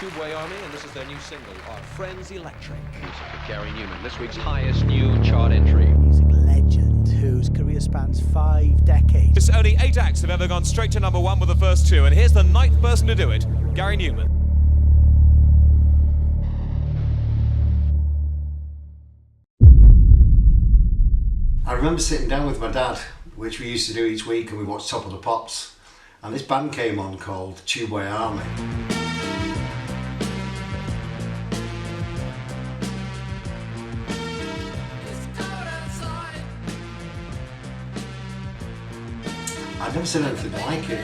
Tubeway Army, and this is their new single, Our Friends Electric. Music with Gary Numan, this week's highest new chart entry. Music legend whose career spans 5 decades. Only 8 acts have ever gone straight to number 1 with the first 2, and here's the 9th person to do it, Gary Numan. I remember sitting down with my dad, which we used to do each week, and we watched Top of the Pops, and this band came on called Tubeway Army. I'd never seen anything like it.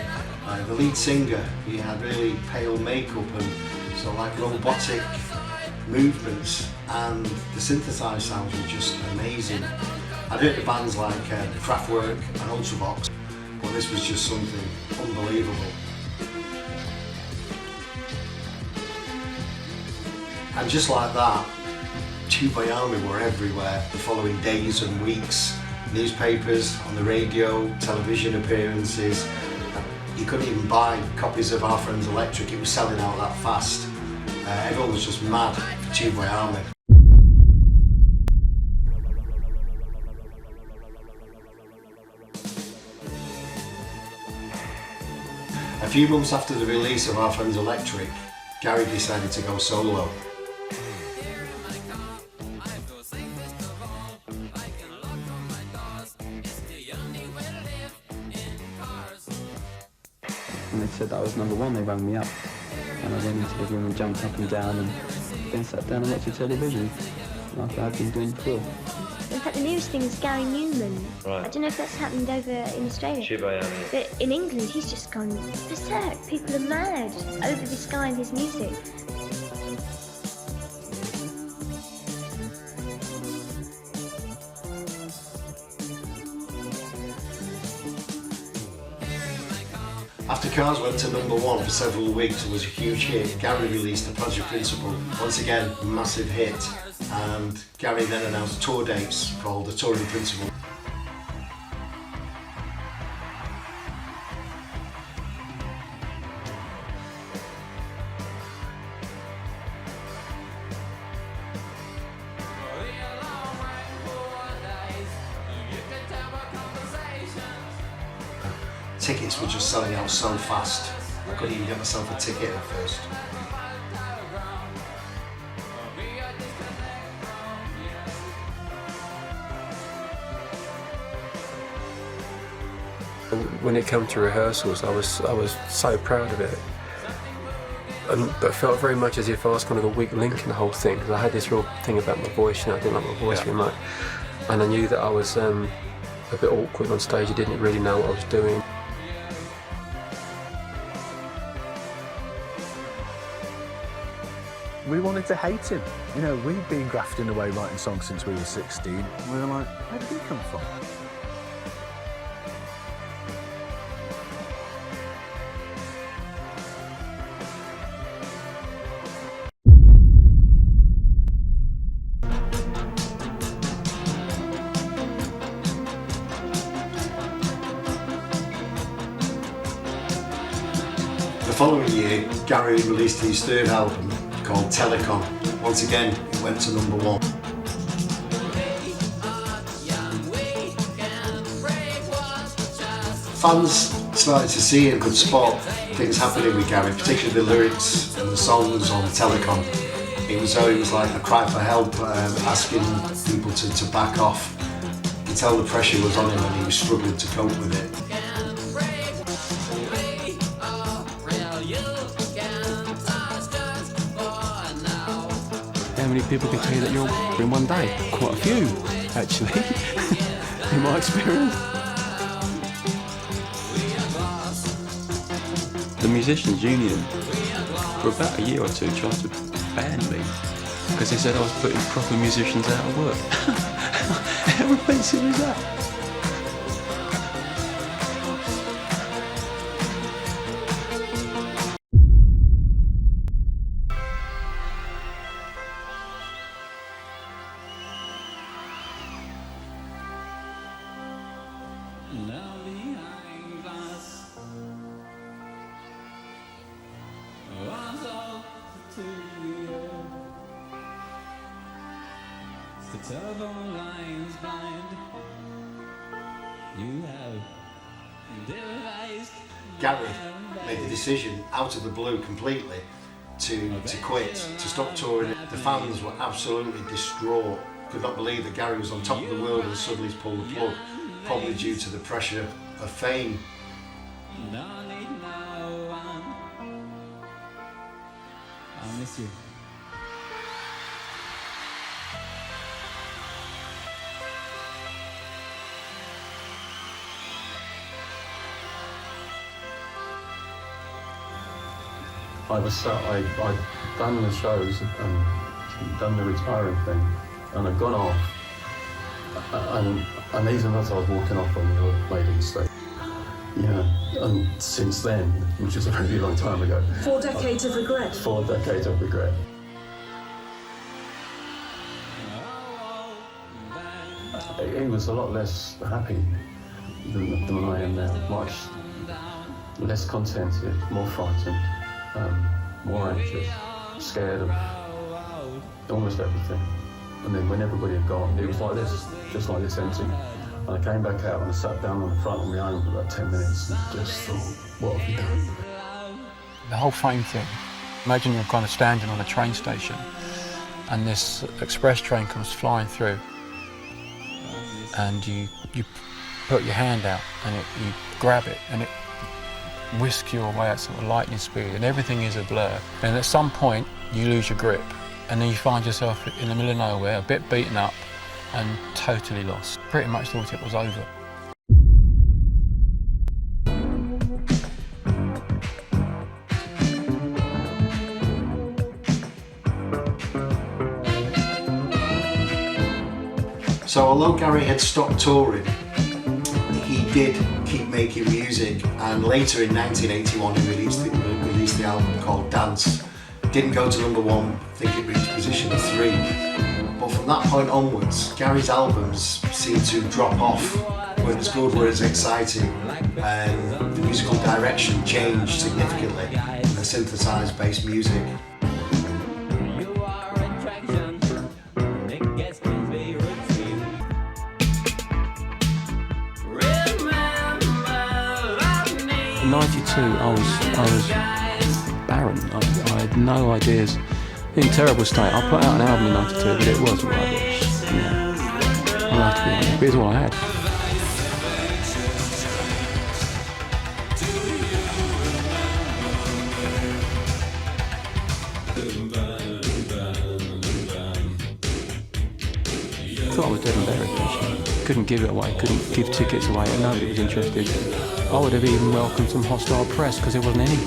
The lead singer, he had really pale makeup and sort of like robotic movements, and the synthesized sounds were just amazing. I'd heard the bands like Kraftwerk and Ultravox, but this was just something unbelievable. And just like that, Tubeway Army were everywhere the following days and weeks. Newspapers, on the radio, television appearances. You couldn't even buy copies of Our Friends Electric, it was selling out that fast. Everyone was just mad for Tubeway Army. A few months after the release of Our Friends Electric, Gary decided to go solo. And they said that I was number 1, they rang me up. And I went into the room and jumped up and down and then sat down and watched the television, like I've been doing before. In fact, the newest thing is Gary Numan. Right. I don't know if that's happened over in Australia. Tubeway Army. But in England, he's just gone berserk. People are mad over this guy and his music. After Cars went to number 1 for several weeks and was a huge hit, Gary released The Project Principle, once again a massive hit, and Gary then announced tour dates called The Touring Principle. Tickets were just selling out so fast, I couldn't even get myself a ticket at first. When it came to rehearsals, I was so proud of it, but felt very much as if I was kind of a weak link in the whole thing, because I had this real thing about my voice, I didn't like my voice very much, and I knew that I was a bit awkward on stage. I didn't really know what I was doing. We wanted to hate him. You know, we'd been grafting away writing songs since we were 16. We were like, where did he come from? The following year, Gary released his third album called Telecom. Once again, it went to number 1. Fans started to see and could spot things happening with Gary, particularly the lyrics and the songs on Telecom. It was like a cry for help, asking people to back off. You could tell the pressure was on him and he was struggling to cope with it. How many people can tell you that you're in one day? Quite a few, actually, in my experience. The Musicians Union, for about a year or 2, tried to ban me because they said I was putting proper musicians out of work. How offensive is that? Now behind glass, was all the to the earth. The telephone line's blind. You have devised. Gary made the decision out of the blue completely to quit, to stop touring. The fans were absolutely distraught, could not believe that Gary was on top of the world and suddenly he's pulled the plug, probably due to the pressure of fame. I miss you. I'd done the shows and done the retiring thing, and I'd gone off. And these are as I was walking off when we made a mistake. And since then, which is a really long time ago. 4 decades of regret. 4 decades of regret. He was a lot less happy than I am now. Much less contented, more frightened, more anxious, scared of almost everything. And then when everybody had gone, it was like this, just like this, empty. And I came back out and I sat down on the front of my own for about 10 minutes and just thought, what have we done? The whole fame thing. Imagine you're kind of standing on a train station and this express train comes flying through and you put your hand out and you grab it and it whisks you away at sort of lightning speed and everything is a blur. And at some point you lose your grip and then you find yourself in the middle of nowhere, a bit beaten up and totally lost. Pretty much thought it was over. So although Gary had stopped touring, he did keep making music, and later in 1981 he released the album called Dance. Didn't go to #1, I think it reached position 3. But from that point onwards, Gary's albums seemed to drop off, weren't as good, weren't as exciting, and the musical direction changed significantly in the synthesized based music. In '92, I was barren. I had no ideas. In terrible state. I put out an album in '92, but it wasn't rubbish. I have to be honest, but it's all I had. I thought I was dead and buried, actually. Couldn't give it away, couldn't give tickets away, and nobody was interested. I would have even welcomed some hostile press because there wasn't any.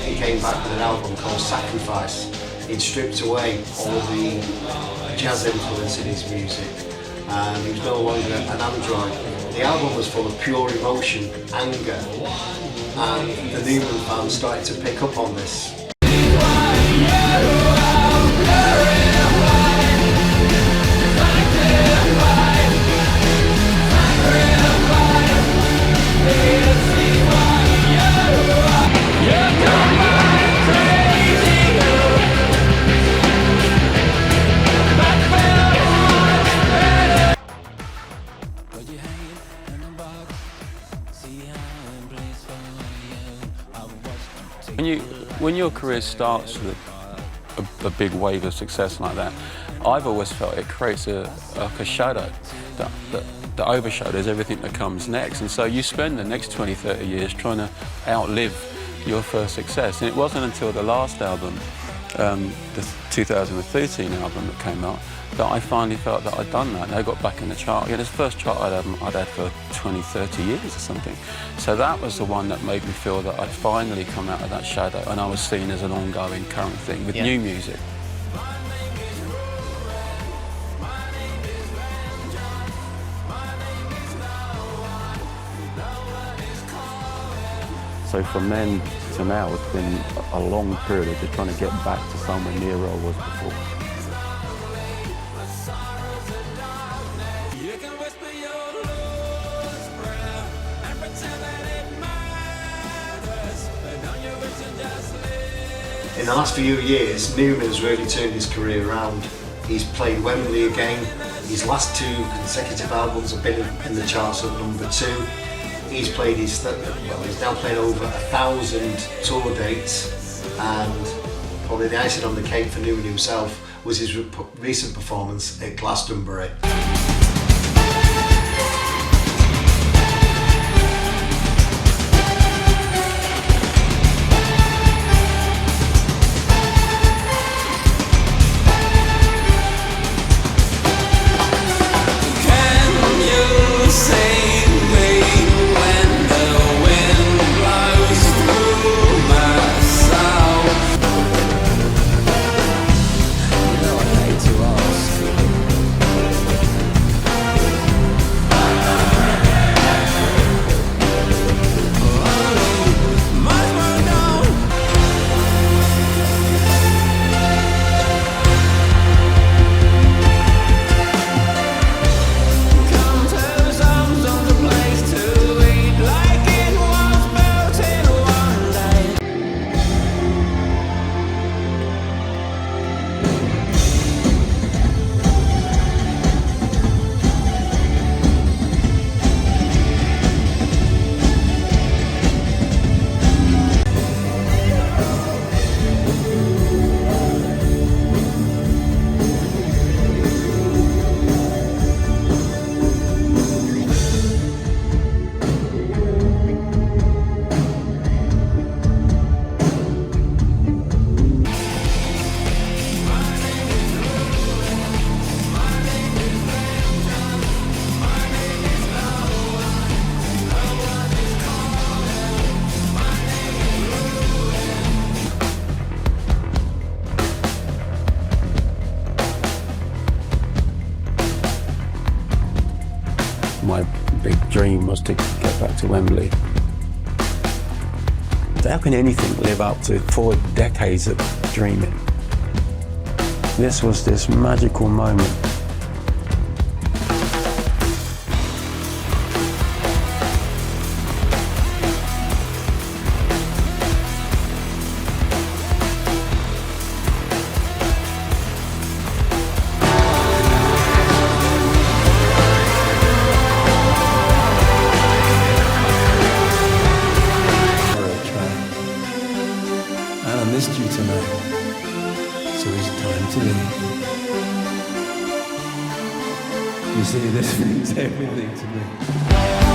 He came back with an album called Sacrifice. He'd stripped away all the jazz influence in his music, and he was no longer an android. The album was full of pure emotion, anger, and the Numan fans started to pick up on this. When your career starts with a big wave of success like that, I've always felt it creates like a shadow that overshadows everything that comes next. And so you spend the next 20, 30 years trying to outlive your first success. And it wasn't until the last album, the 2013 album that came out, that I finally felt that I'd done that. And I got back in the chart. Yeah, it's the first chart I'd had for 20, 30 years or something. So that was the one that made me feel that I'd finally come out of that shadow and I was seen as an ongoing current thing with new music. So from then to now, it's been a long period of just trying to get back to somewhere near where I was before. the last few years, Numan's really turned his career around. He's played Wembley again. His last 2 consecutive albums have been in the charts at #2. He's played he's now played over 1,000 tour dates, and probably the icing on the cake for Numan himself was his recent performance at Glastonbury. My big dream was to get back to Wembley. How can anything live up to 4 decades of dreaming? This was this magical moment. I missed you tonight, so it's time to leave. You see, this means everything to me.